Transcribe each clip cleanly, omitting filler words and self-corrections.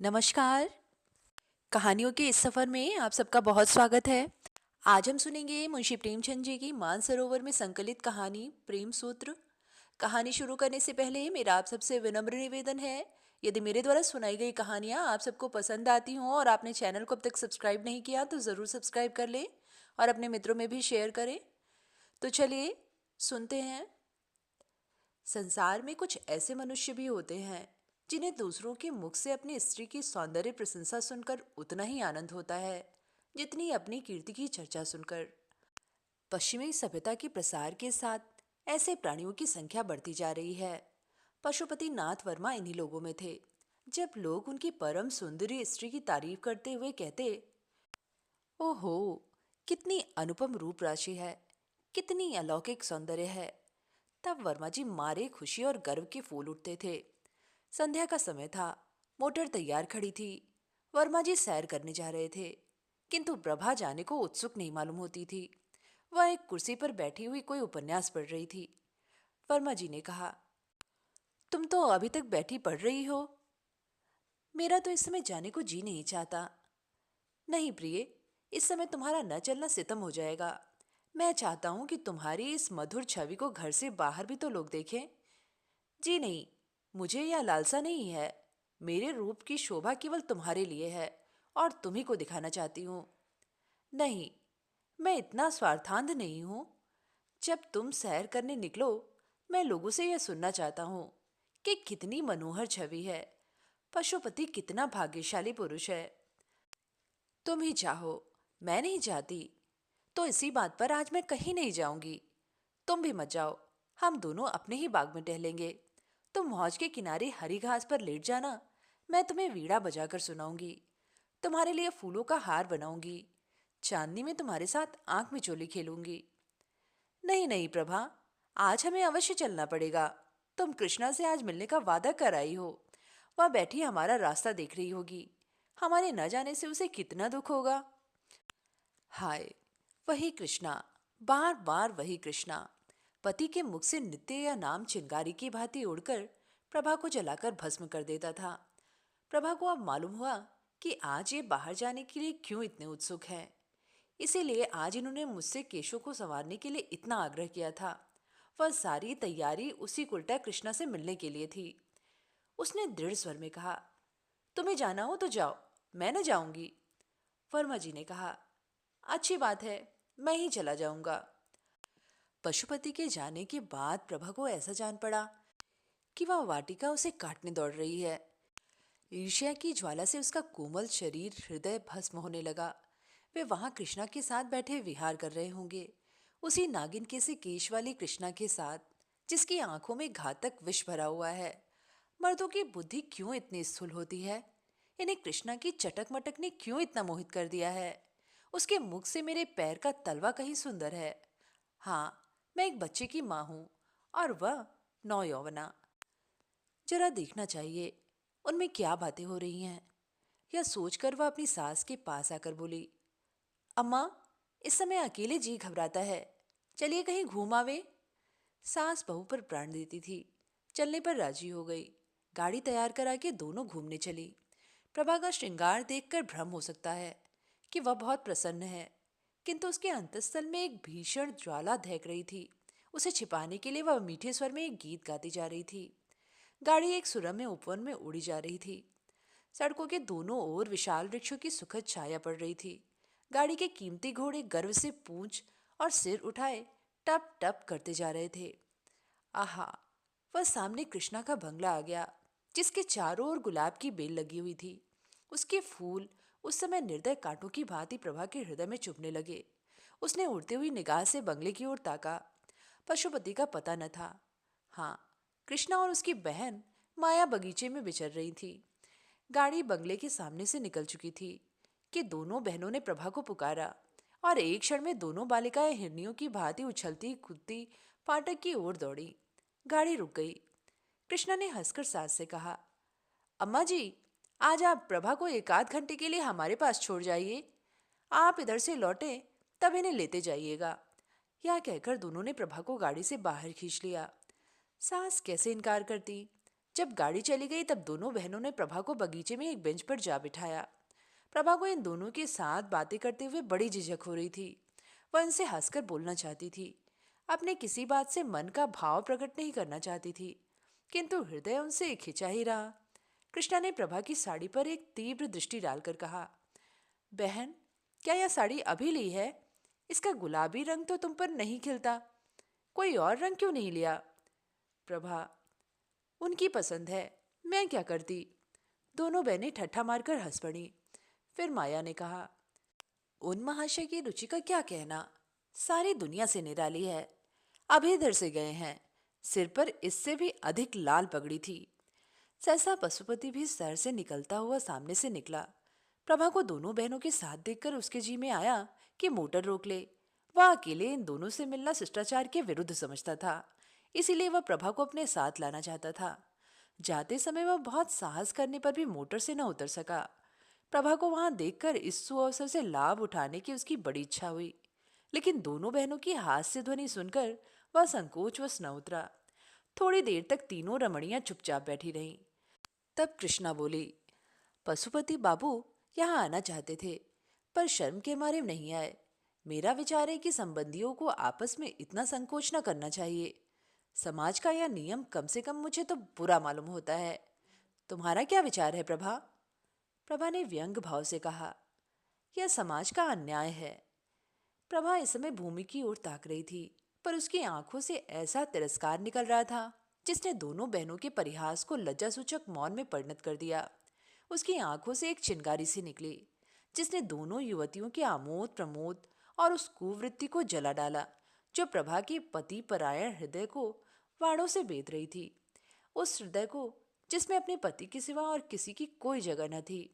नमस्कार। कहानियों के इस सफर में आप सबका बहुत स्वागत है। आज हम सुनेंगे मुंशी प्रेमचंद जी की मानसरोवर में संकलित कहानी प्रेम सूत्र। कहानी शुरू करने से पहले मेरा आप सबसे विनम्र निवेदन है, यदि मेरे द्वारा सुनाई गई कहानियाँ आप सबको पसंद आती हों और आपने चैनल को अब तक सब्सक्राइब नहीं किया तो ज़रूर सब्सक्राइब कर लें और अपने मित्रों में भी शेयर करें। तो चलिए सुनते हैं। संसार में कुछ ऐसे मनुष्य भी होते हैं जिन्हें दूसरों के मुख से अपनी स्त्री की सौंदर्य प्रशंसा सुनकर उतना ही आनंद होता है जितनी अपनी कीर्ति की चर्चा सुनकर। पश्चिमी सभ्यता के प्रसार के साथ ऐसे प्राणियों की संख्या बढ़ती जा रही है। पशुपति नाथ वर्मा इन्हीं लोगों में थे। जब लोग उनकी परम सुंदरी स्त्री की तारीफ करते हुए कहते, ओहो, कितनी अनुपम रूप राशि है, कितनी अलौकिक सौंदर्य है, तब वर्मा जी मारे खुशी और गर्व के फूल उठते थे। संध्या का समय था। मोटर तैयार खड़ी थी। वर्मा जी सैर करने जा रहे थे, किंतु प्रभा जाने को उत्सुक नहीं मालूम होती थी। वह एक कुर्सी पर बैठी हुई कोई उपन्यास पढ़ रही थी। वर्मा जी ने कहा, तुम तो अभी तक बैठी पढ़ रही हो। मेरा तो इस समय जाने को जी नहीं चाहता। नहीं प्रिय, इस समय तुम्हारा न चलना सितम हो जाएगा। मैं चाहता हूं कि तुम्हारी इस मधुर छवि को घर से बाहर भी तो लोग देखें। जी नहीं, मुझे यह लालसा नहीं है। मेरे रूप की शोभा केवल तुम्हारे लिए है और तुम्ही को दिखाना चाहती हूँ। नहीं, मैं इतना स्वार्थांध नहीं हूँ। जब तुम सैर करने निकलो, मैं लोगों से यह सुनना चाहता हूँ कि कितनी मनोहर छवि है, पशुपति कितना भाग्यशाली पुरुष है। तुम ही चाहो, मैं नहीं चाहती। तो इसी बात पर आज मैं कहीं नहीं जाऊंगी। तुम भी मत जाओ, हम दोनों अपने ही बाग में टहलेंगे। तुम हौज के किनारे हरी घास पर लेट जाना, मैं तुम्हें वीणा बजाकर सुनाऊंगी। तुम्हारे लिए फूलों का हार बनाऊंगी। चांदनी में तुम्हारे साथ आंख मिचोली खेलूंगी। नहीं नहीं प्रभा, आज हमें अवश्य चलना पड़ेगा। तुम कृष्णा से आज मिलने का वादा कर आई हो। वह बैठी हमारा रास्ता देख रही होगी। हमारे न जाने से उसे कितना दुख होगा। हाय, वही कृष्णा, बार बार वही कृष्णा। पति के मुख से नित्य या नाम चिंगारी की भांति उड़कर प्रभा को जलाकर भस्म कर देता था। प्रभा को अब मालूम हुआ कि आज ये बाहर जाने के लिए क्यों इतने उत्सुक हैं। इसीलिए आज इन्होंने मुझसे केशों को संवारने के लिए इतना आग्रह किया था। वह सारी तैयारी उसी उल्टा कृष्णा से मिलने के लिए थी। उसने दृढ़ स्वर में कहा, तुम्हें जाना हो तो जाओ, मैं न जाऊंगी। वर्मा जी ने कहा, अच्छी बात है, मैं ही चला जाऊंगा। पशुपति के जाने के बाद प्रभा को ऐसा जान पड़ा कि वह वाटिका उसे काटने दौड़ रही है। ईर्ष्या की ज्वाला से उसका कोमल शरीर हृदय भस्म होने लगा। वे वहां कृष्णा के साथ बैठे विहार कर रहे होंगे, उसी नागिन के से केश वाली कृष्णा के साथ, जिसकी आंखों में घातक विष भरा हुआ है। मर्दों की बुद्धि क्यों इतनी स्थूल होती है? इन्हें कृष्णा की चटक मटक ने क्यों इतना मोहित कर दिया है? उसके मुख से मेरे पैर का तलवा कहीं सुंदर है। हाँ, मैं एक बच्चे की माँ हूँ और वह नौयौवना। जरा देखना चाहिए उनमें क्या बातें हो रही हैं। यह सोचकर वह अपनी सास के पास आकर बोली, अम्मा, इस समय अकेले जी घबराता है, चलिए कहीं घूम आवे। सास बहू पर प्राण देती थी, चलने पर राजी हो गई। गाड़ी तैयार करा के दोनों घूमने चली। प्रभा का श्रृंगार देखकर भ्रम हो सकता है कि वह बहुत प्रसन्न है, किंतु उसके अंतस्थल में एक भीषण ज्वाला दहक रही थी। उसे छिपाने के लिए वह मीठे स्वर में एक गीत गाती जा रही थी। गाड़ी एक सुरम्य उपवन में उड़ी जा रही थी। सड़कों के दोनों ओर विशाल वृक्षों की सुखद छाया पड़ रही थी। गाड़ी के कीमती घोड़े गर्व से पूंछ और सिर उठाए टप टप करते जा रहे थे। आहा, वह सामने कृष्णा का बंगला आ गया, जिसके चारों ओर गुलाब की बेल लगी हुई थी। उसके फूल उस समय निर्दय कांटों की भांति प्रभा के हृदय में चुभने लगे। उसने उड़ती हुई निगाह से बंगले की ओर ताका। पशुपति का पता न था। हाँ, कृष्णा और उसकी बहन माया बगीचे में विचर रही थी। गाड़ी बंगले के सामने से निकल चुकी थी कि दोनों बहनों ने प्रभा को पुकारा और एक क्षण में दोनों बालिकाएं हिरनियों की भांति उछलती कूदती फाटक की ओर दौड़ी। गाड़ी रुक गई। कृष्णा ने हंसकर सास से कहा, अम्मा जी, आज आप प्रभा को एक आध घंटे के लिए हमारे पास छोड़ जाइए। आप इधर से लौटे तब इन्हें लेते जाइएगा। यह कहकर दोनों ने प्रभा को गाड़ी से बाहर खींच लिया। सास कैसे इनकार करती। जब गाड़ी चली गई तब दोनों बहनों ने प्रभा को बगीचे में एक बेंच पर जा बिठाया। प्रभा को इन दोनों के साथ बातें करते हुए बड़ी झिझक हो रही थी। वह इनसे हंसकर बोलना चाहती थी, अपने किसी बात से मन का भाव प्रकट नहीं करना चाहती थी, किंतु हृदय उनसे खिंचा ही रहा। कृष्णा ने प्रभा की साड़ी पर एक तीव्र दृष्टि डालकर कहा, बहन, क्या यह साड़ी अभी ली है? इसका गुलाबी रंग तो तुम पर नहीं खिलता, कोई और रंग क्यों नहीं लिया? प्रभा, उनकी पसंद है, मैं क्या करती? दोनों बहनें ठट्ठा मारकर हंस पड़ी। फिर माया ने कहा, उन महाशय की रुचि का क्या कहना, सारी दुनिया से निराली है। अभी इधर से गए हैं, सिर पर इससे भी अधिक लाल पगड़ी थी। सहसा पशुपति भी शहर से निकलता हुआ सामने से निकला। प्रभा को दोनों बहनों के साथ देखकर उसके जी में आया कि मोटर रोक ले। वह अकेले इन दोनों से मिलना शिष्टाचार के विरुद्ध समझता था, इसीलिए वह प्रभा को अपने साथ लाना चाहता था। जाते समय वह बहुत साहस करने पर भी मोटर से न उतर सका। प्रभा को वहां देखकर इस सुअवसर से लाभ उठाने की उसकी बड़ी इच्छा हुई, लेकिन दोनों बहनों की हास्य ध्वनि सुनकर वह संकोचवश न उतरा। थोड़ी देर तक तीनों रमणियां चुपचाप बैठी रहीं। तब कृष्णा बोली, पशुपति बाबू यहाँ आना चाहते थे, पर शर्म के मारे नहीं आए। मेरा विचार है कि संबंधियों को आपस में इतना संकोच न करना चाहिए। समाज का यह नियम कम से कम मुझे तो बुरा मालूम होता है। तुम्हारा क्या विचार है प्रभा? प्रभा ने व्यंग भाव से कहा, यह समाज का अन्याय है। प्रभा इस समय भूमि की ओर ताक रही थी, पर उसकी आंखों से ऐसा तिरस्कार निकल रहा था जिसने दोनों बहनों के परिहास को लज्जासूचक मौन में परिणत कर दिया। उसकी आंखों से एक चिंगारी सी निकली जिसने दोनों युवतियों के आमोद प्रमोद और उस कुवृत्ति को जला डाला जो प्रभा के पति परायण हृदय को वाणों से बेध रही थी। उस हृदय को जिसमें अपने पति के सिवा और किसी की कोई जगह न थी।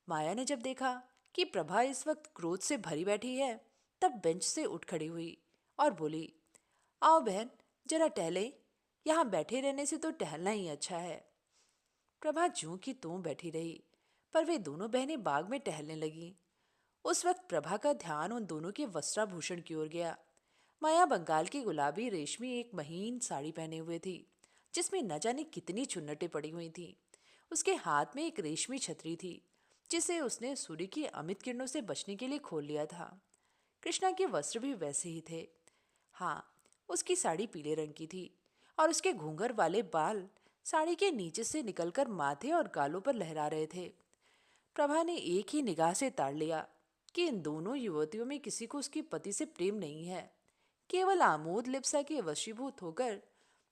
माया ने जब देखा कि प्रभा इस वक्त क्रोध से भरी बैठी है, तब बेंच से उठ खड़ी हुई और बोली, आओ बहन, जरा टहले। यहाँ बैठे रहने से तो टहलना ही अच्छा है। प्रभा ज्यों की त्यों बैठी रही, पर वे दोनों बहनें बाग में टहलने लगीं। उस वक्त प्रभा का ध्यान उन दोनों के वस्त्राभूषण की ओर गया। माया बंगाल की गुलाबी रेशमी एक महीन साड़ी पहने हुए थी, जिसमें न जाने कितनी चुन्नटें पड़ी हुई थीं। उसके हाथ में एक रेशमी छतरी थी, जिसे उसने सूर्य की अमित किरणों से बचने के लिए खोल लिया था। कृष्णा के वस्त्र भी वैसे ही थे। हाँ, उसकी साड़ी पीले रंग की थी और उसके घूंघर वाले बाल साड़ी के नीचे से निकलकर माथे और गालों पर लहरा रहे थे। प्रभा ने एक ही निगाह से ताड़ लिया कि इन दोनों युवतियों में किसी को उसके पति से प्रेम नहीं है। केवल आमोद लिप्सा के वशीभूत होकर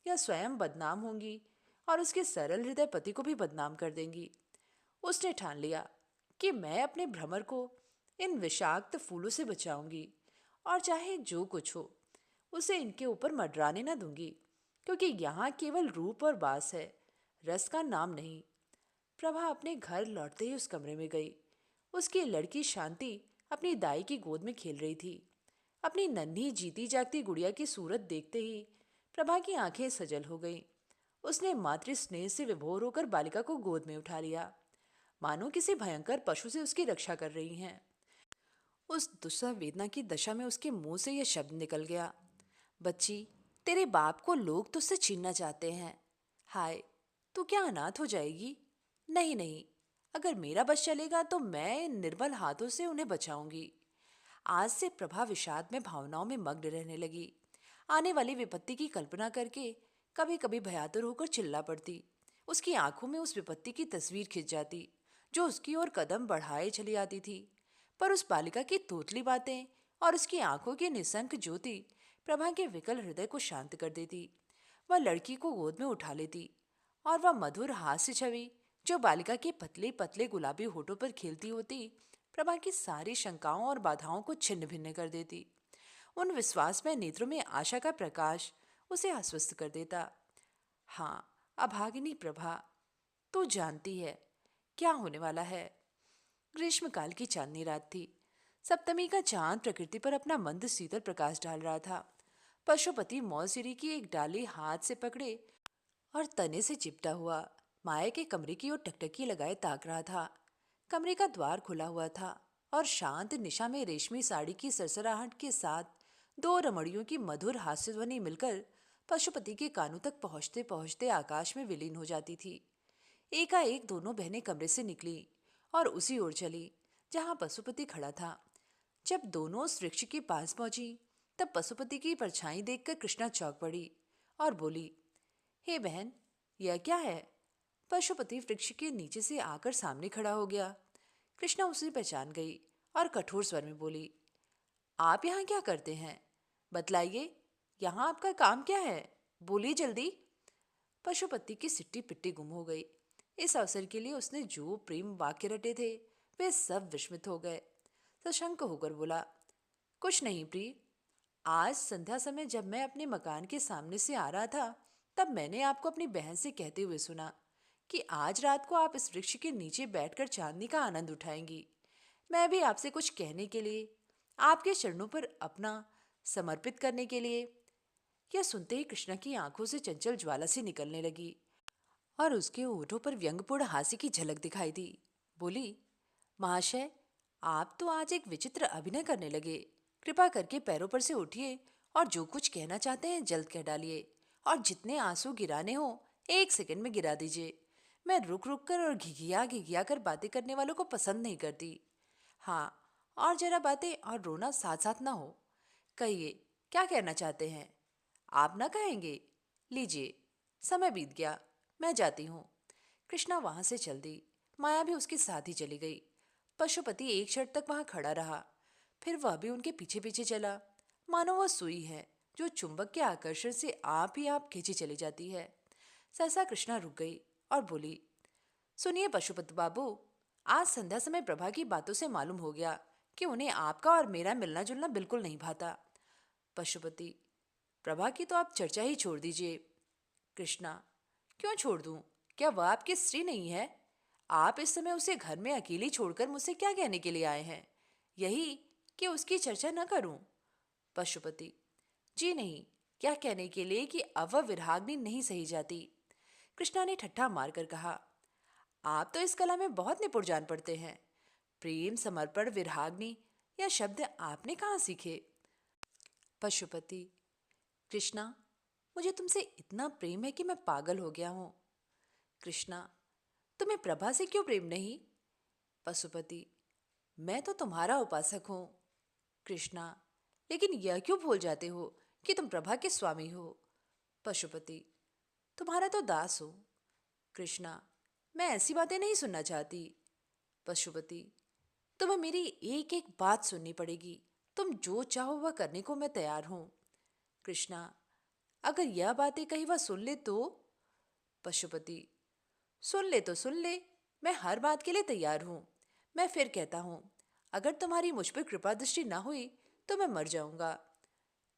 यह स्वयं बदनाम होंगी और उसके सरल हृदय पति को भी बदनाम कर देंगी। उसने ठान लिया कि मैं अपने भ्रमर को इन विषाक्त फूलों से बचाऊंगी और चाहे जो कुछ हो उसे इनके ऊपर मडराने न दूंगी, क्योंकि यहाँ केवल रूप और बास है, रस का नाम नहीं। प्रभा अपने घर लौटते ही उस कमरे में गई। उसकी लड़की शांति अपनी दाई की गोद में खेल रही थी। अपनी नन्ही जीती जागती गुड़िया की सूरत देखते ही प्रभा की आंखें सजल हो गईं। उसने मातृ स्नेह से विभोर होकर बालिका को गोद में उठा लिया, मानो किसी भयंकर पशु से उसकी रक्षा कर रही हैं। उस दुस्सह वेदना की दशा में उसके मुंह से यह शब्द निकल गया, बच्ची, तेरे बाप को लोग तुझसे छीनना चाहते हैं। हाय, तू क्या अनाथ हो जाएगी? नहीं नहीं, अगर मेरा बस चलेगा तो मैं इन निर्बल हाथों से उन्हें बचाऊंगी। आज से प्रभा विषाद में भावनाओं में मग्न रहने लगी। आने वाली विपत्ति की कल्पना करके कभी कभी भयातुर होकर चिल्ला पड़ती। उसकी आंखों में उस विपत्ति की तस्वीर खिंच जाती जो उसकी ओर कदम बढ़ाए चली आती थी। पर उस बालिका की तोतली बातें और उसकी आंखों की निसंक ज्योति प्रभा के विकल हृदय को शांत कर देती। वह लड़की को गोद में उठा लेती और वह मधुर हास्य छवि जो बालिका के पतले पतले गुलाबी होठों पर खेलती होती प्रभा की सारी शंकाओं और बाधाओं को छिन्न भिन्न कर देती। उन विश्वास में नेत्रों में आशा का प्रकाश उसे आश्वस्त कर देता। हाँ, अभागिनी प्रभा, तू जानती है क्या होने वाला है। ग्रीष्मकाल की चांदनी रात थी। सप्तमी का चांद प्रकृति पर अपना मंद शीतल प्रकाश डाल रहा था। पशुपति मौसिरी की एक डाली हाथ से पकड़े और तने से चिपटा हुआ माया के कमरे की ओर टकटकी लगाए ताक रहा था। कमरे का द्वार खुला हुआ था और शांत निशा में रेशमी साड़ी की सरसराहट के साथ दो रमणियों की मधुर हास्य ध्वनि मिलकर पशुपति के कानों तक पहुंचते पहुंचते आकाश में विलीन हो जाती थी। एकाएक दोनों बहनें कमरे से निकली और उसी ओर चली जहां पशुपति खड़ा था। जब दोनों उस वृक्ष के पास पहुंची तब पशुपति की परछाई देखकर कृष्णा चौंक पड़ी और बोली, हे बहन, यह क्या है? पशुपति वृक्ष के नीचे से आकर सामने खड़ा हो गया। कृष्णा उसे पहचान गई और कठोर स्वर में बोली, आप यहाँ क्या करते हैं? बतलाइए, यहाँ आपका काम क्या है? बोलिए जल्दी। पशुपति की सिट्टी पिट्टी गुम हो गई। इस अवसर के लिए उसने जो प्रेम वाक्य रटे थे वे सब विस्मित हो गए। सशंक होकर बोला, कुछ नहीं प्रिय, आज संध्या समय जब मैं अपने मकान के सामने से आ रहा था तब मैंने आपको अपनी बहन से कहते हुए सुना कि आज रात को आप इस वृक्ष के नीचे बैठकर चांदनी का आनंद उठाएंगी। मैं भी आपसे कुछ कहने के लिए, आपके चरणों पर अपना समर्पित करने के लिए। यह सुनते ही कृष्णा की आंखों से चंचल ज्वाला सी निकलने लगी और उसके होठों पर व्यंग्यपूर्ण हास्य की झलक दिखाई दी। बोली, महाशय, आप तो आज एक विचित्र अभिनय करने लगे। कृपा करके पैरों पर से उठिए और जो कुछ कहना चाहते हैं जल्द कह डालिए, और जितने आंसू गिराने हो 1 सेकंड में गिरा दीजिए। मैं रुक रुक कर और घिघिया घिघिया कर बातें करने वालों को पसंद नहीं करती। हाँ, और जरा बातें और रोना साथ साथ ना हो। कहिए, क्या कहना चाहते हैं? आप ना कहेंगे? लीजिए, समय बीत गया, मैं जाती हूँ। कृष्णा वहां से चल दी। माया भी उसके साथ ही चली गई। पशुपति एक क्षण तक वहां खड़ा रहा, फिर वह भी उनके पीछे पीछे चला, मानो वह सुई है जो चुंबक के आकर्षण से आप ही आप खींची चली जाती है। सहसा कृष्णा रुक गई और बोली, सुनिए पशुपति बाबू, आज संध्या समय प्रभा की बातों से मालूम हो गया कि उन्हें आपका और मेरा मिलना जुलना बिल्कुल नहीं भाता। पशुपति, प्रभा की तो आप चर्चा ही छोड़ दीजिए। कृष्णा, क्यों छोड़ दूं? क्या वह आपकी स्त्री नहीं है? आप इस समय उसे घर में अकेली छोड़कर मुझसे क्या कहने के लिए आए हैं? यही कि उसकी चर्चा न करूं? पशुपति, जी नहीं, क्या कहने के लिए कि अब वह विराग्नि नहीं सही जाती। कृष्णा ने ठट्ठा मारकर कहा, आप तो इस कला में बहुत निपुण जान पड़ते हैं। प्रेम, समर्पण, विराग्नि, यह शब्द आपने कहाँ सीखे? पशुपति, कृष्णा, मुझे तुमसे इतना प्रेम है कि मैं पागल हो गया हूँ। कृष्णा, तुम्हें प्रभा से क्यों प्रेम नहीं? पशुपति, मैं तो तुम्हारा उपासक हूँ। कृष्णा, लेकिन यह क्यों भूल जाते हो कि तुम प्रभा के स्वामी हो? पशुपति, तुम्हारा तो दास हो। कृष्णा, मैं ऐसी बातें नहीं सुनना चाहती। पशुपति, तुम्हें मेरी एक एक बात सुननी पड़ेगी। तुम जो चाहो वह करने को मैं तैयार हूं। कृष्णा, अगर यह बातें कहीं वह सुन ले तो? पशुपति, सुन ले तो सुन ले, मैं हर बात के लिए तैयार हूं। मैं फिर कहता हूं, अगर तुम्हारी मुझ पर कृपा दृष्टि ना हुई तो मैं मर जाऊंगा।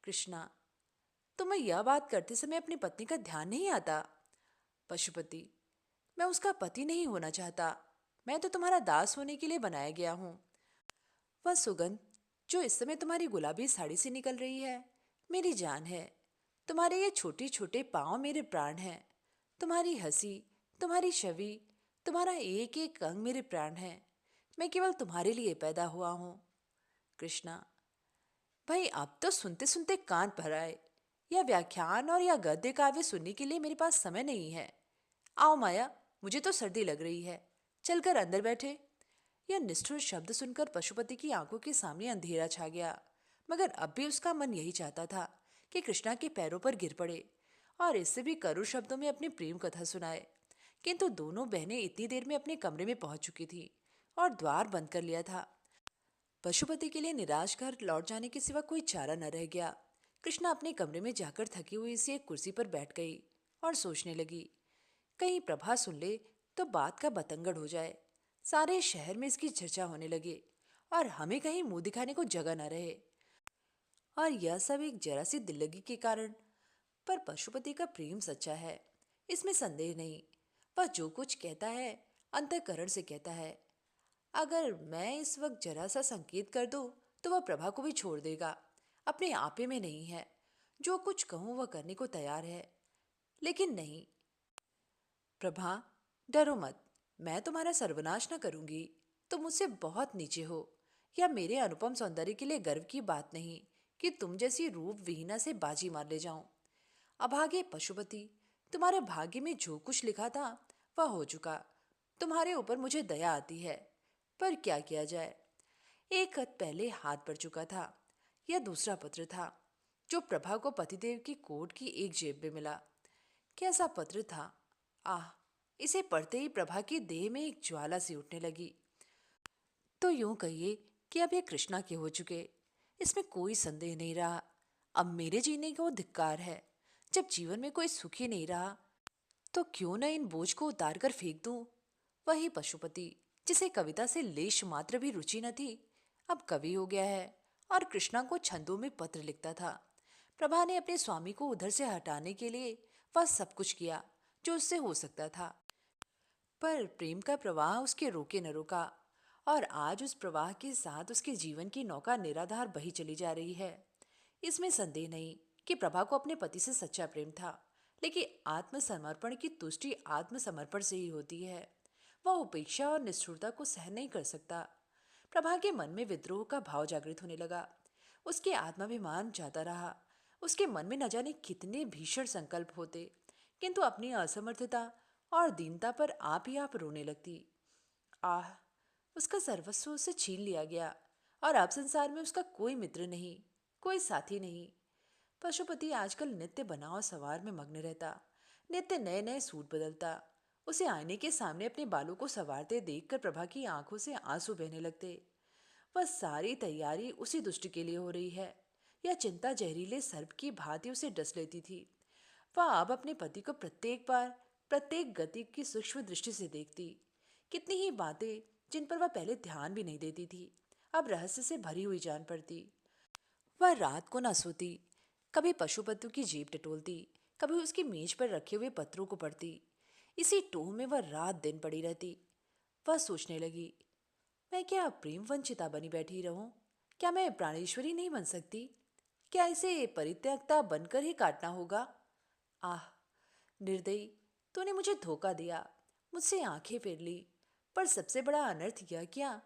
कृष्णा, तुम्हें यह बात करते समय अपनी पत्नी का ध्यान नहीं आता? पशुपति, मैं उसका पति नहीं होना चाहता। मैं तो तुम्हारा दास होने के लिए बनाया गया हूं। वह सुगंध जो इस समय तुम्हारी गुलाबी साड़ी से निकल रही है, मेरी जान है। तुम्हारे ये छोटे छोटे पांव मेरे प्राण हैं। तुम्हारी हंसी, तुम्हारी छवि, तुम्हारा एक एक अंग मेरे प्राण हैं। मैं केवल तुम्हारे लिए पैदा हुआ हूँ। कृष्णा, भाई अब तो सुनते सुनते कान भर आए। यह व्याख्यान और यह गद्य काव्य सुनने के लिए मेरे पास समय नहीं है। आओ माया, मुझे तो सर्दी लग रही है, चलकर अंदर बैठे। यह निष्ठुर शब्द सुनकर पशुपति की आंखों के सामने अंधेरा छा गया, मगर अब भी उसका मन यही चाहता था कि कृष्णा के पैरों पर गिर पड़े और इससे भी करुण शब्दों में अपनी प्रेम कथा सुनाए। किंतु दोनों बहनें इतनी देर में अपने कमरे में पहुंच चुकी थीं और द्वार बंद कर लिया था। पशुपति के लिए निराश घर लौट जाने के सिवा कोई चारा न रह गया। कृष्णा अपने कमरे में जाकर थकी हुई सी एक कुर्सी पर बैठ गई और सोचने लगी, कहीं प्रभा सुन ले तो बात का बतंगड़ हो जाए। सारे शहर में इसकी चर्चा होने लगे और हमें कहीं मुंह दिखाने को जगह न रहे। और यह सब एक जरा सी दिल्लगी के कारण। पर पशुपति का प्रेम सच्चा है, इसमें संदेह नहीं। वह जो कुछ कहता है अंतःकरण से कहता है। अगर मैं इस वक्त जरा सा संकेत कर दूं तो वह प्रभा को भी छोड़ देगा। अपने आपे में नहीं है। जो कुछ कहूं वह करने को तैयार है। लेकिन नहीं, प्रभा, डरो मत, मैं तुम्हारा सर्वनाश न करूंगी। तुम मुझसे बहुत नीचे हो। यह मेरे अनुपम सौंदर्य के लिए गर्व की बात नहीं कि तुम जैसी रूप विहीना से बाजी मार ले जाऊं। अभागे पशुपति, तुम्हारे भाग्य में जो कुछ लिखा था वह हो चुका। तुम्हारे ऊपर मुझे दया आती है, पर क्या किया जाए। एक खत पहले हाथ पड़ चुका था। यह दूसरा पत्र था जो प्रभा को पतिदेव की कोट की एक जेब में मिला। कैसा पत्र था! आह, इसे पढ़ते ही प्रभा की देह में एक ज्वाला सी उठने लगी। तो यूं कहिए कि अब ये कृष्णा के हो चुके, इसमें कोई संदेह नहीं रहा। अब मेरे जीने को धिक्कार है। जब जीवन में कोई सुखी नहीं रहा तो क्यों न इन बोझ को उतार कर फेंक दूं। वही पशुपति जिसे कविता से लेश मात्र भी रुचि न थी, अब कवि हो गया है और कृष्णा को छंदों में पत्र लिखता था। प्रभा ने अपने स्वामी को उधर से हटाने के लिए वह सब कुछ किया जो उससे हो सकता था, पर प्रेम का प्रवाह उसके रोके न रुका और आज उस प्रवाह के साथ उसके जीवन की नौका निराधार बही चली जा रही है। इसमें संदेह नहीं कि प्रभा को अपने पति से सच्चा प्रेम था, लेकिन आत्मसमर्पण की तुष्टि आत्मसमर्पण से ही होती है। वह उपेक्षा और निष्ठुरता को सहन नहीं कर सकता। प्रभा के मन में विद्रोह का भाव जागृत होने लगा। उसके आत्माभिमान जाता रहा। उसके मन में न जाने कितने भीषण संकल्प होते, किंतु अपनी असमर्थता और दीनता पर आप ही आप रोने लगती। आह, उसका सर्वस्व उसे छीन लिया गया और अब संसार में उसका कोई मित्र नहीं, कोई साथी नहीं। पशुपति आजकल नित्य बनाव सवार में मग्न रहता, नित्य नए नए सूट बदलता। उसे आईने के सामने अपने बालों को संवारते देखकर प्रभा की आंखों से आंसू बहने लगते। वह सारी तैयारी उसी दुष्ट के लिए हो रही है। यह चिंता जहरीले सर्प की भांति उसे डस लेती थी। वह अब अपने पति को प्रत्येक बार, प्रत्येक गति की सूक्ष्म दृष्टि से देखती। कितनी ही बातें जिन पर वह पहले ध्यान भी नहीं देती थी, अब रहस्य से भरी हुई जान पड़ती। वह रात को न सोती, कभी पशुपति की जेब टटोलती, कभी उसकी मेज पर रखे हुए पत्रों को पढ़ती। इसी टोह में वह रात दिन पड़ी रहती। वह सोचने लगी, मैं क्या प्रेम वंचिता बनी बैठी रहूं? क्या मैं प्राणेश्वरी नहीं बन सकती? क्या इसे परित्यक्ता बनकर ही काटना होगा? आह, निर्दयी, तूने मुझे धोखा दिया, मुझसे आंखें फेर ली। पर सबसे बड़ा अनर्थ यह क्या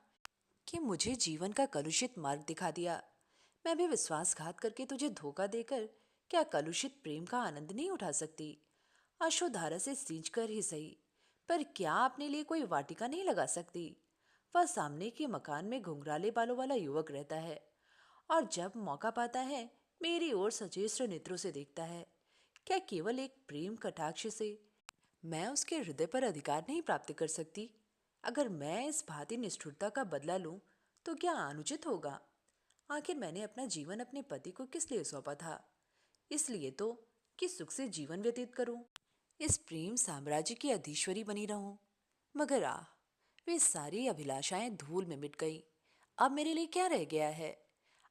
कि मुझे जीवन का कलुषित मार्ग दिखा दिया। मैं भी विश्वासघात करके तुझे धोखा देकर क्या कलुषित प्रेम का आनंद नहीं उठा सकती? अश्रुधारा से सींचकर ही सही, पर क्या अपने लिए कोई वाटिका नहीं लगा सकती? वह सामने के मकान में घुंघराले बालों वाला युवक रहता है और जब मौका पाता है मेरी ओर सचेष्ट नेत्रों से देखता है। क्या केवल एक प्रेम कटाक्ष से मैं उसके हृदय पर अधिकार नहीं प्राप्त कर सकती? अगर मैं इस भांति निष्ठुरता का बदला लूं तो क्या अनुचित होगा? आखिर मैंने अपना जीवन अपने पति को किस लिए सौंपा था? इसलिए तो कि सुख से जीवन व्यतीत करूं, इस प्रेम साम्राज्य की अधीश्वरी बनी रहूं। मगर आह, वे सारी अभिलाषाएं धूल में मिट गई। अब मेरे लिए क्या रह गया है?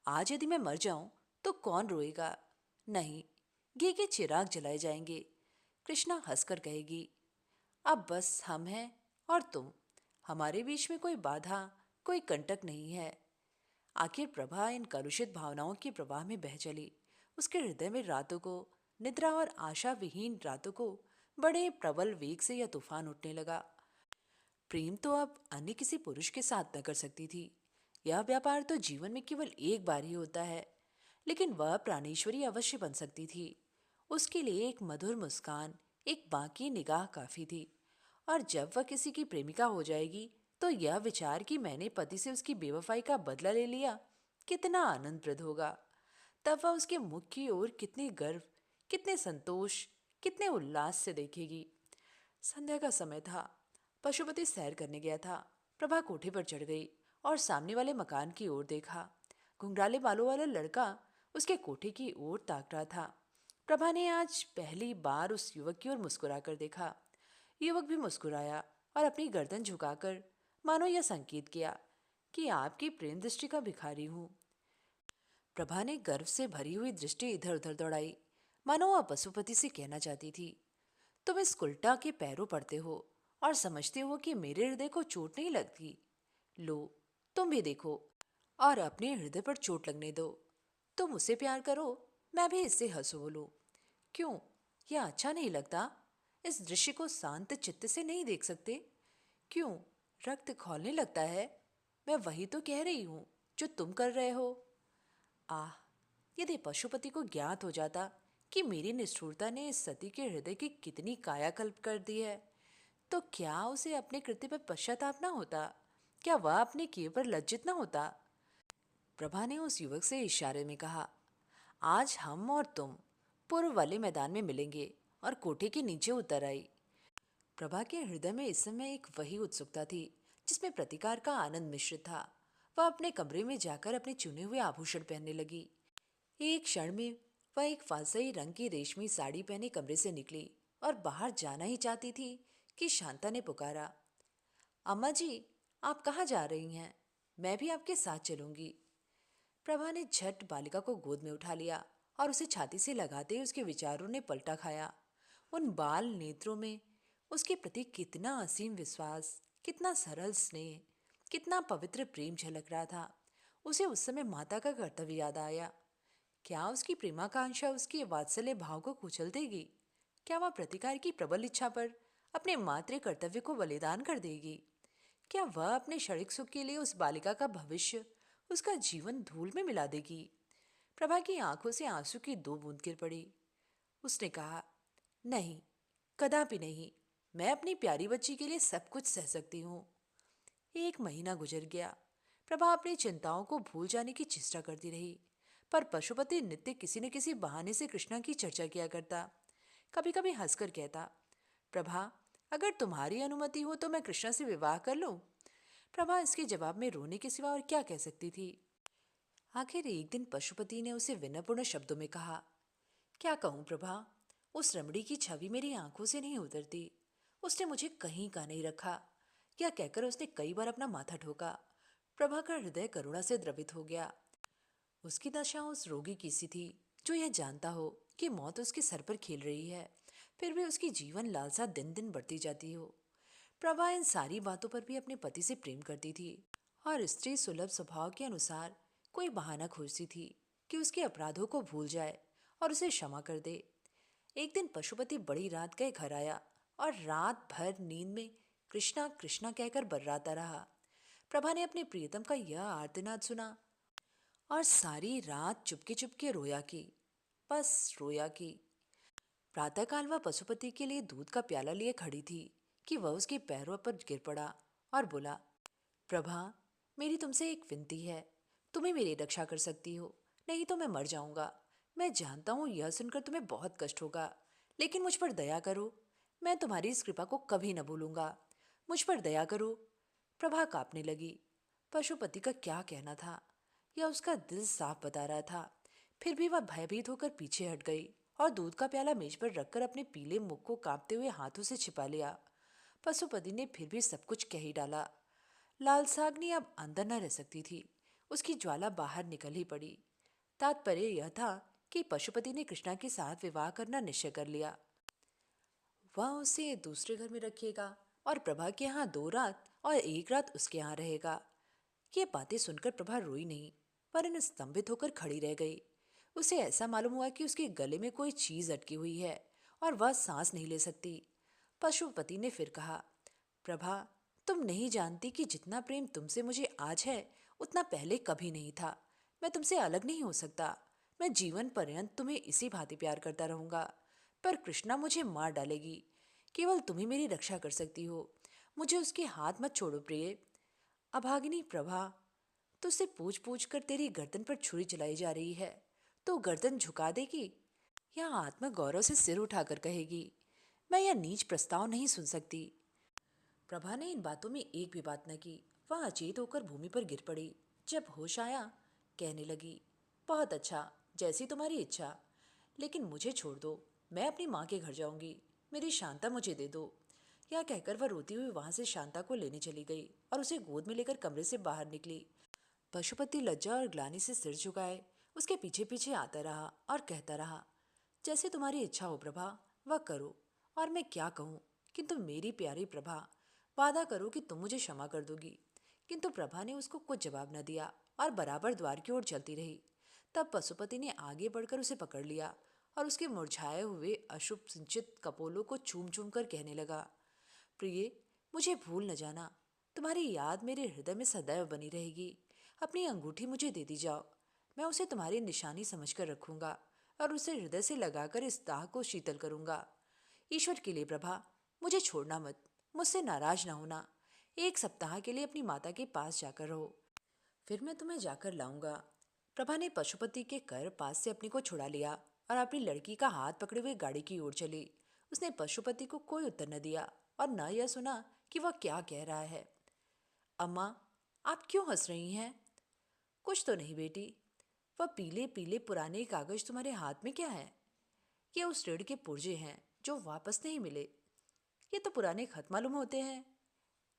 आज यदि मैं मर जाऊं तो कौन रोएगा? नहीं, घी के चिराग जलाए जाएंगे। कृष्णा हंसकर कहेगी, अब बस हम हैं और तुम। हमारे बीच में कोई बाधा, कोई कंटक नहीं है। आखिर प्रभा इन कलुषित भावनाओं के प्रवाह में बह चली। उसके हृदय में रातों को, निद्रा और आशा विहीन रातों को बड़े प्रबल वेग से यह तूफान उठने लगा। प्रेम तो अब अन्य किसी पुरुष के साथ न कर सकती थी। यह व्यापार तो जीवन में केवल एक बार ही होता है, लेकिन वह प्राणेश्वरी अवश्य बन सकती थी। उसके लिए एक मधुर मुस्कान, एक बाकी निगाह काफी थी। और जब वह किसी की प्रेमिका हो जाएगी तो यह विचार कि मैंने पति से उसकी बेवफाई का बदला ले लिया कितना आनंदप्रद होगा। तब वह उसके मुख की ओर कितने गर्व, कितने संतोष, कितने उल्लास से देखेगी। संध्या का समय था। पशुपति सैर करने गया था। प्रभा कोठे पर चढ़ गई और सामने वाले मकान की ओर देखा। घुंघराले बालों वाला लड़का उसके कोठे की ओर ताक रहा था। प्रभा ने आज पहली बार उस युवक की ओर मुस्कुरा कर देखा। युवक भी मुस्कुराया और अपनी गर्दन झुकाकर मानो यह संकेत किया कि आपकी प्रेम दृष्टि का भिखारी हूं। प्रभा ने गर्व से भरी हुई दृष्टि इधर उधर दौड़ाई, मानो वह पशुपति से कहना चाहती थी, तुम इस उल्टा के पैरों पड़ते हो और समझते हो कि मेरे हृदय को चोट नहीं लगती। लो, तुम भी देखो और अपने हृदय पर चोट लगने दो। तुम उसे प्यार करो, मैं भी इससे हंसो बोलो। क्यों, यह अच्छा नहीं लगता? इस दृश्य को शांत चित्त से नहीं देख सकते? क्यों, रक्त खौलने लगता है? मैं वही तो कह रही हूं जो तुम कर रहे हो। आह, यदि पशुपति को ज्ञात हो जाता कि मेरी निष्ठुरता ने इस सती के हृदय की कितनी कायाकल्प कर दी है, तो क्या उसे अपने कृत्य पर पश्चाताप न होता? क्या वह अपने किए पर लज्जित न होता? प्रभा ने उस युवक से इशारे में कहा, आज हम और तुम पूर्व वाले मैदान में मिलेंगे, और कोठे के नीचे उतर आई। प्रभा के हृदय में इस समय एक वही उत्सुकता थी जिसमें प्रतिकार का आनंद मिश्रित था। वह अपने कमरे में जाकर अपने चुने हुए आभूषण पहनने लगी। एक क्षण में वह एक फालसई रंग की रेशमी साड़ी पहने कमरे से निकली और बाहर जाना ही चाहती थी कि शांता ने पुकारा, अम्मा जी, आप कहाँ जा रही हैं? मैं भी आपके साथ चलूंगी। प्रभा ने झट बालिका को गोद में उठा लिया और उसे छाती से लगाते ही उसके विचारों ने पलटा खाया। उन बाल नेत्रों में उसके प्रति कितना असीम विश्वास, कितना सरल स्नेह, कितना पवित्र प्रेम झलक रहा था। उसे उस समय माता का कर्तव्य याद आया। क्या उसकी प्रेमाकांक्षा उसकी वात्सल्य भाव को कुचल देगी? क्या वह प्रतिकार की प्रबल इच्छा पर अपने मातृ कर्तव्य को बलिदान कर देगी? क्या वह अपने क्षणिक सुख के लिए उस बालिका का भविष्य, उसका जीवन धूल में मिला देगी? प्रभा की आंखों से आंसू की दो बूंद गिर पड़ी। उसने कहा, नहीं, कदापि नहीं। मैं अपनी प्यारी बच्ची के लिए सब कुछ सह सकती हूँ। एक महीना गुजर गया। प्रभा अपनी चिंताओं को भूल जाने की चेष्टा करती रही, पर पशुपति नित्य किसी न किसी बहाने से कृष्णा की चर्चा किया करता। कभी कभी हंसकर कहता, प्रभा, अगर तुम्हारी अनुमति हो तो मैं कृष्णा से विवाह कर लूं। प्रभा इसके जवाब में रोने के सिवा और क्या कह सकती थी। आखिर एक दिन पशुपति ने उसे विनयपूर्ण शब्दों में कहा, क्या कहूँ प्रभा, उस रमणी की छवि मेरी आंखों से नहीं उतरती। उसने मुझे कहीं का नहीं रखा। यह कहकर उसने कई बार अपना माथा ठोका। प्रभा का हृदय करुणा से द्रवित हो गया। उसकी दशा उस रोगी की सी थी जो यह जानता हो कि मौत उसके सर पर खेल रही है, फिर भी उसकी जीवन लालसा दिन दिन बढ़ती जाती हो। प्रभा इन सारी बातों पर भी अपने पति से प्रेम करती थी और स्त्री सुलभ स्वभाव के अनुसार कोई बहाना खोजती थी कि उसके अपराधों को भूल जाए और उसे क्षमा कर दे। एक दिन पशुपति बड़ी रात गए घर आया और रात भर नींद में कृष्णा कृष्णा कहकर बर्राता रहा। प्रभा ने अपने प्रियतम का यह आर्तनाद सुना और सारी रात चुपके चुपके रोया की, बस रोया की। प्रातःकाल वह पशुपति के लिए दूध का प्याला लिए खड़ी थी कि वह उसके पैरों पर गिर पड़ा और बोला, प्रभा, मेरी तुमसे एक विनती है। तुम्हें मेरी रक्षा कर सकती हो, नहीं तो मैं मर जाऊंगा। मैं जानता हूँ यह सुनकर तुम्हें बहुत कष्ट होगा, लेकिन मुझ पर दया करो। मैं तुम्हारी इस कृपा को कभी न भूलूंगा। मुझ पर दया करो। प्रभा कांपने लगी। पशुपति का क्या कहना था, यह उसका दिल साफ बता रहा था। फिर भी वह भयभीत होकर पीछे हट गई और दूध का प्याला मेज पर रखकर अपने पीले मुख को कांपते हुए हाथों से छिपा लिया। पशुपति ने फिर भी सब कुछ कह ही डाला। लालसाग्नि अब अंदर न रह सकती थी। उसकी ज्वाला बाहर निकल ही पड़ी। तात्पर्य यह था कि पशुपति ने कृष्णा के साथ विवाह करना निश्चय कर लिया। वह उसे दूसरे घर में रखेगा और प्रभा के यहाँ 2 रात और 1 रात उसके यहाँ रहेगा। ये बातें सुनकर प्रभा रोई नहीं, वरन स्तंभित होकर खड़ी रह गई। उसे ऐसा मालूम हुआ कि उसके गले में कोई चीज अटकी हुई है और वह सांस नहीं ले सकती। पशुपति ने फिर कहा, प्रभा, तुम नहीं जानती कि जितना प्रेम तुमसे मुझे आज है उतना पहले कभी नहीं था। मैं तुमसे अलग नहीं हो सकता। मैं जीवन पर्यंत तुम्हें इसी भांति प्यार करता रहूंगा। पर कृष्णा मुझे मार डालेगी। केवल तुम ही मेरी रक्षा कर सकती हो। मुझे उसके हाथ मत छोड़ो प्रिय। अभागिनी प्रभा, तुझसे पूछ पूछ कर तेरी गर्दन पर छुरी चलाई जा रही है, तो गर्दन झुका देगी या आत्मगौरव से सिर उठाकर कहेगी, मैं यह नीच प्रस्ताव नहीं सुन सकती। प्रभा ने इन बातों में एक भी बात न की। वह अचेत होकर भूमि पर गिर पड़ी। जब होश आया, कहने लगी, बहुत अच्छा, जैसी तुम्हारी इच्छा, लेकिन मुझे छोड़ दो। मैं अपनी माँ के घर जाऊंगी। मेरी शांता मुझे दे दो। यह कहकर वह रोती हुई वहां से शांता को लेने चली गई और उसे गोद में लेकर कमरे से बाहर निकली। पशुपति लज्जा और ग्लानि से सिर झुकाए उसके पीछे पीछे आता रहा और कहता रहा, जैसे तुम्हारी इच्छा हो प्रभा, वह करो। और मैं क्या कहूँ, किंतु मेरी प्यारी प्रभा, वादा करो कि तुम मुझे क्षमा कर दोगी। किंतु प्रभा ने उसको कुछ जवाब न दिया और बराबर द्वार की ओर चलती रही। तब पशुपति ने आगे बढ़कर उसे पकड़ लिया और उसके मुरझाए हुए अशुभ सिंचित कपोलों को चूम चूम कर कहने लगा, प्रिय, मुझे भूल न जाना। तुम्हारी याद मेरे हृदय में सदैव बनी रहेगी। अपनी अंगूठी मुझे दे दी जाओ। मैं उसे तुम्हारी निशानी समझकर रखूंगा। और उसे हृदय से लगाकर इस दाह को शीतल करूंगा। ईश्वर के लिए प्रभा, मुझे छोड़ना मत, मुझसे नाराज ना होना। 1 सप्ताह के लिए अपनी माता के पास जाकर रहो, फिर मैं तुम्हें जाकर लाऊंगा। प्रभा ने पशुपति के कर पास से अपने को छुड़ा लिया और अपनी लड़की का हाथ पकड़े हुए गाड़ी की ओर चली। उसने पशुपति को कोई उत्तर न दिया और न यह सुना कि वह क्या कह रहा है। अम्मा, आप क्यों हंस रही हैं? कुछ तो नहीं बेटी, वह पीले पीले पुराने कागज तुम्हारे हाथ में क्या है? ये उस ऋण के पुर्जे हैं जो वापस नहीं मिले। ये तो पुराने खत मालूम होते हैं।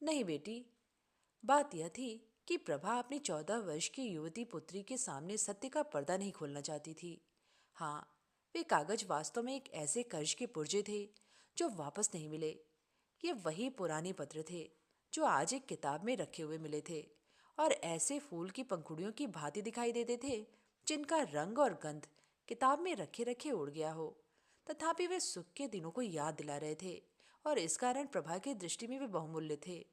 नहीं बेटी, बात यह थी कि प्रभा अपनी 14 वर्ष की युवती पुत्री के सामने सत्य का पर्दा नहीं खोलना चाहती थी। हाँ, वे कागज वास्तव में एक ऐसे कर्ज के पुर्जे थे जो वापस नहीं मिले। ये वही पुराने पत्र थे जो आज एक किताब में रखे हुए मिले थे और ऐसे फूल की पंखुड़ियों की भांति दिखाई देते थे जिनका रंग और गंध किताब में रखे रखे उड़ गया हो। तथापि वे सुख के दिनों को याद दिला रहे थे और इस कारण प्रभा की दृष्टि में वे बहुमूल्य थे।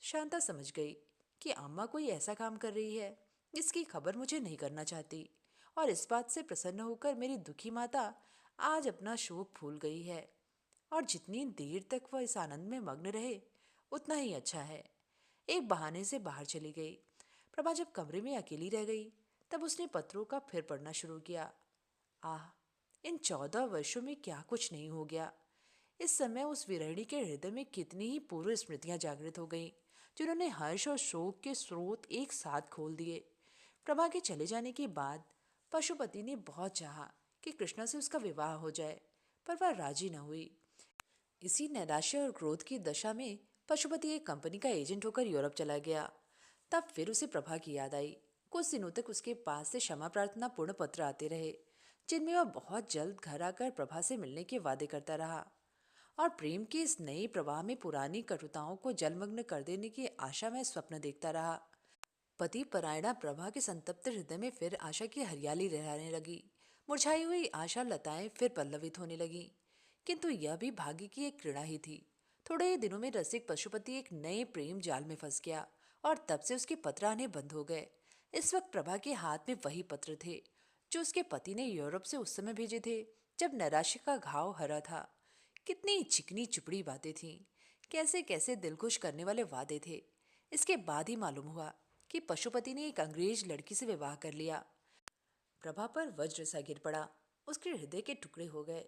शांता समझ गई कि अम्मा कोई ऐसा काम कर रही है जिसकी खबर मुझे नहीं करना चाहती, और इस बात से प्रसन्न होकर मेरी दुखी माता आज अपना शोक भूल गई है। और जितनी देर तक वह इस आनंद में मग्न रहे उतना ही अच्छा है। एक बहाने से बाहर चली गई। प्रभा जब कमरे में अकेली रह गई तब उसने पत्रों का फिर पढ़ना शुरू किया। आह, इन 14 वर्षों में क्या कुछ नहीं हो गया। इस समय उस विरहिणी के हृदय में कितनी ही पूर्व स्मृतियां जागृत हो गईं, जिन्होंने हर्ष और शोक के स्रोत एक साथ खोल दिए। प्रभा के चले जाने के बाद पशुपति ने बहुत चाहा कि कृष्णा से उसका विवाह हो जाए, पर वह राजी न हुई। इसी नैराश्य और क्रोध की दशा में पशुपति एक कंपनी का एजेंट होकर यूरोप चला गया। तब फिर उसे प्रभा की याद आई। कुछ दिनों तक उसके पास से क्षमा प्रार्थना पूर्ण पत्र आते रहे, जिनमें वह बहुत जल्द घर आकर प्रभा से मिलने के वादे करता रहा और प्रेम के इस नए प्रवाह में पुरानी कटुताओं को जलमग्न कर देने की आशा में स्वप्न देखता रहा। पति परायणा प्रभा के संतप्त हृदय में फिर आशा की हरियाली लहराने लगी। मुरझाई हुई आशा लताएं फिर पल्लवित होने लगी, किंतु यह भी भाग्य की एक क्रीड़ा ही थी। थोड़े ही दिनों में रसिक पशुपति एक नए प्रेम जाल में फंस गया और तब से उसके पत्र आने बंद हो गए। इस वक्त प्रभा के हाथ में वही पत्र थे जो उसके पति ने यूरोप से उस समय भेजे थे जब नैराश्य का घाव हरा था। कितनी चिकनी चुपड़ी बातें थीं, कैसे कैसे दिलखुश करने वाले वादे थे। इसके बाद ही मालूम हुआ कि पशुपति ने एक अंग्रेज लड़की से विवाह कर लिया। प्रभा पर वज्र सा गिर पड़ा। उसके हृदय के टुकड़े हो गए।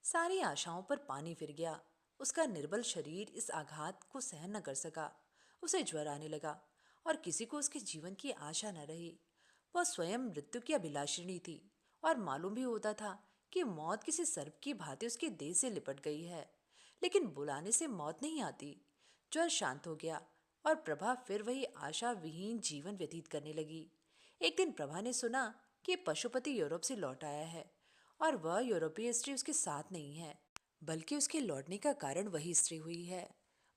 सारी आशाओं पर पानी फिर गया। उसका निर्बल शरीर इस आघात को सहन न कर सका। उसे ज्वर आने लगा और किसी को उसके जीवन की आशा न रही। वह स्वयं मृत्यु की अभिलाषिणी थी और मालूम भी होता था कि मौत किसी सर्प की भांति उसके देह से लिपट गई है, लेकिन बुलाने से मौत नहीं आती। ज्वर शांत हो गया और प्रभा फिर वही आशा विहीन जीवन व्यतीत करने लगी। एक दिन प्रभा ने सुना कि पशुपति यूरोप से लौट आया है और वह यूरोपीय स्त्री उसके साथ नहीं है, बल्कि उसके लौटने का कारण वही स्त्री हुई है।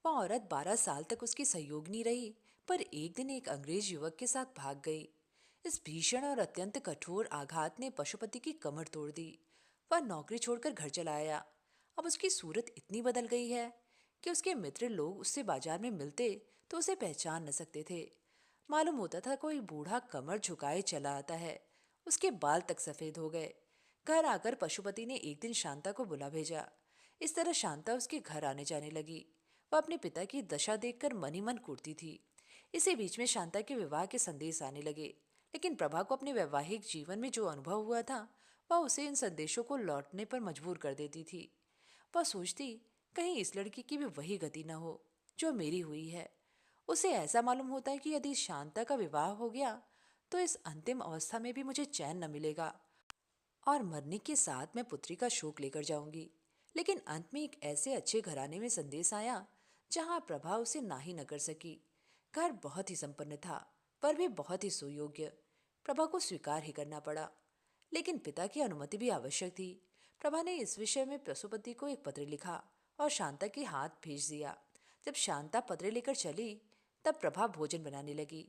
वह औरत 12 साल तक उसकी सहयोगिनी रही, पर एक दिन एक अंग्रेज युवक के साथ भाग गई। इस भीषण और अत्यंत कठोर आघात ने पशुपति की कमर तोड़ दी। वह नौकरी छोड़कर घर चला आया। अब उसकी सूरत इतनी बदल गई है कि उसके मित्र लोग उससे बाजार में मिलते तो उसे पहचान न सकते थे। मालूम होता था कोई बूढ़ा कमर झुकाए चला आता है। उसके बाल तक सफेद हो गए। घर आकर पशुपति ने एक दिन शांता को बुला भेजा। इस तरह शांता उसके घर आने जाने लगी। वह अपने पिता की दशा देखकर मन ही मन कुढ़ती थी। इसी बीच में शांता के विवाह के संदेश आने लगे, लेकिन प्रभा को अपने वैवाहिक जीवन में जो अनुभव हुआ था वह उसे इन संदेशों को लौटने पर मजबूर कर देती थी। वह सोचती, कहीं इस लड़की की भी वही गति न हो जो मेरी हुई है। उसे ऐसा मालूम होता है कि यदि शांता का विवाह हो गया तो इस अंतिम अवस्था में भी मुझे चैन न मिलेगा और मरने के साथ मैं पुत्री का शोक लेकर जाऊंगी। लेकिन अंत में एक ऐसे अच्छे घराने में संदेश आया जहां प्रभा उसे ना ही न कर सकी। घर बहुत ही संपन्न था, पर भी बहुत ही सुयोग्य। प्रभा को स्वीकार ही करना पड़ा, लेकिन पिता की अनुमति भी आवश्यक थी। प्रभा ने इस विषय में पशुपति को एक पत्र लिखा और शांता के हाथ भेज दिया। जब शांता पत्र लेकर चली तब प्रभा भोजन बनाने लगी।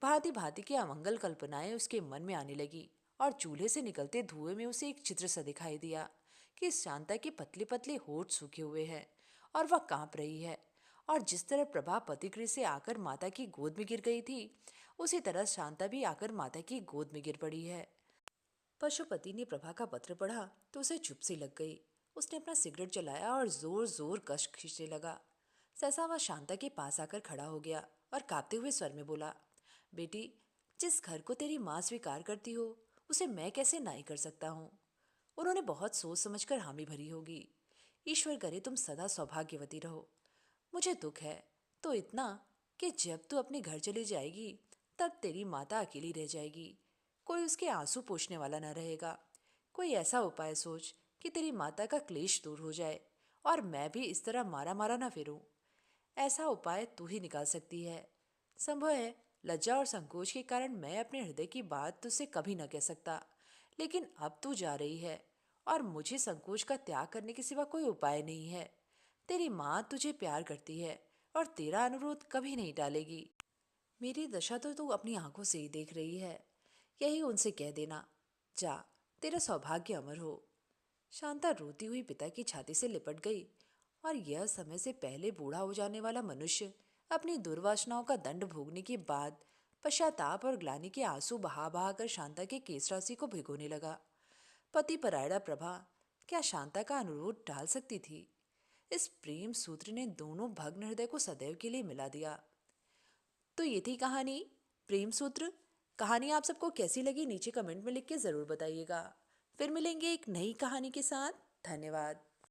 भांति भांति की अमंगल कल्पनाएं उसके मन में आने लगी और चूल्हे से निकलते धुएं में उसे एक चित्र सा दिखाई दिया कि शांता के पतले पतले होठ सूखे हुए हैं और वह कांप रही है। और जिस तरह प्रभा पतिगृह से आकर माता की गोद में गिर गई थी, उसी तरह शांता भी आकर माता की गोद में गिर पड़ी है। पशुपति ने प्रभा का पत्र पढ़ा तो उसे चुप सी लग गई। उसने अपना सिगरेट जलाया और जोर जोर कश खींचने लगा। सहसा वह शांता के पास आकर खड़ा हो गया और कांपते हुए स्वर में बोला, बेटी, जिस घर को तेरी माँ स्वीकार करती हो उसे मैं कैसे नाई कर सकता हूँ। उन्होंने बहुत सोच समझकर हामी भरी होगी। ईश्वर करे तुम सदा सौभाग्यवती रहो। मुझे दुख है तो इतना कि जब तू अपने घर चली जाएगी तब तेरी माता अकेली रह जाएगी। कोई उसके आंसू पोंछने वाला न रहेगा। कोई ऐसा उपाय सोच कि तेरी माता का क्लेश दूर हो जाए और मैं भी इस तरह मारा मारा ना फिरूं। ऐसा उपाय तू ही निकाल सकती है। संभव है लज्जा और संकोच के कारण मैं अपने हृदय की बात तुझसे कभी न कह सकता, लेकिन अब तू जा रही है और मुझे संकोच का त्याग करने के सिवा कोई उपाय नहीं है। तेरी माँ तुझे प्यार करती है और तेरा अनुरोध कभी नहीं टालेगी। मेरी दशा तो तू अपनी आंखों से ही देख रही है। यही उनसे कह देना। जा, तेरा सौभाग्य अमर हो। शांता रोती हुई पिता की छाती से लिपट गई और यह समय से पहले बूढ़ा हो जाने वाला मनुष्य अपनी दुर्वासनाओं का दंड भोगने के बाद पश्चाताप और ग्लानि के आंसू बहा बहा कर शांता के केश राशि को भिगोने लगा। पति परायणा प्रभा क्या शांता का अनुरोध टाल सकती थी। इस प्रेम सूत्र ने दोनों भग्न हृदय को सदैव के लिए मिला दिया। तो ये थी कहानी प्रेम सूत्र। कहानी आप सबको कैसी लगी नीचे कमेंट में लिख के ज़रूर बताइएगा। फिर मिलेंगे एक नई कहानी के साथ। धन्यवाद।